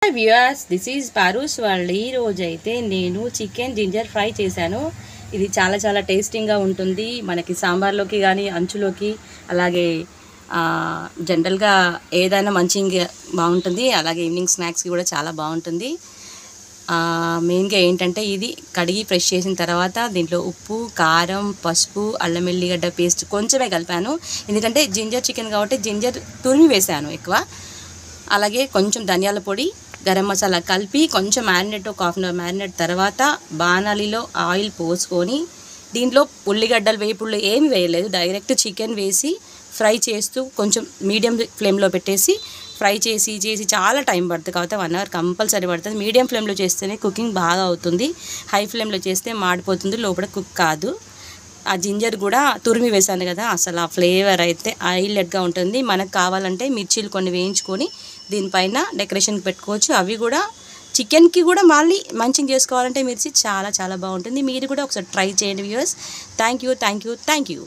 Hi viewers, this is పారూస్ వాళ్ళు. ఈ రోజైతే నేను చికెన్ జింజర్ ఫ్రై చేశాను. ఇది చాలా చాలా టేస్టీగా ఉంటుంది. మనకి సాంబార్లోకి కానీ అంచులోకి అలాగే జనరల్గా ఏదైనా మంచిగా బాగుంటుంది. అలాగే ఈవినింగ్ స్నాక్స్కి కూడా చాలా బాగుంటుంది. మెయిన్గా ఏంటంటే ఇది కడిగి ఫ్రెష్ చేసిన తర్వాత దీంట్లో ఉప్పు, కారం, పసుపు, అల్లం వెల్లిగడ్డ పేస్ట్ కొంచెమే కలిపాను. ఎందుకంటే జింజర్ చికెన్ కాబట్టి జింజర్ తురిమి వేసాను ఎక్కువ. అలాగే కొంచెం ధనియాల పొడి, గరం మసాలా కలిపి కొంచెం మ్యారినేట్ ఒక హాఫ్ అన్ అవర్ మ్యారినేట్ తర్వాత బాణలిలో ఆయిల్ పోసుకొని దీంట్లో ఉల్లిగడ్డలు వేపుళ్ళు ఏమి వేయలేదు, డైరెక్ట్ చికెన్ వేసి ఫ్రై చేస్తూ కొంచెం మీడియం ఫ్లేమ్లో పెట్టేసి ఫ్రై చేసి చాలా టైం పడుతుంది. కాబట్టి 1 అవర్ కంపల్సరీ పడుతుంది. మీడియం ఫ్లేమ్లో చేస్తేనే కుకింగ్ బాగా అవుతుంది. హై ఫ్లేమ్లో చేస్తే మాడిపోతుంది, లోపల కుక్ కాదు. ఆ జింజర్ కూడా తురిమి వేసాను కదా, అసలు ఆ ఫ్లేవర్ అయితే హైలైట్గా ఉంటుంది. మనకు కావాలంటే మిర్చీలు కొన్ని వేయించుకొని దీనిపైన డెకరేషన్కి పెట్టుకోవచ్చు. అవి కూడా చికెన్కి కూడా మళ్ళీ మంచిగా చేసుకోవాలంటే మిర్చి చాలా చాలా బాగుంటుంది. మీరు కూడా ఒకసారి ట్రై చేయండి వ్యూయర్స్. Thank you.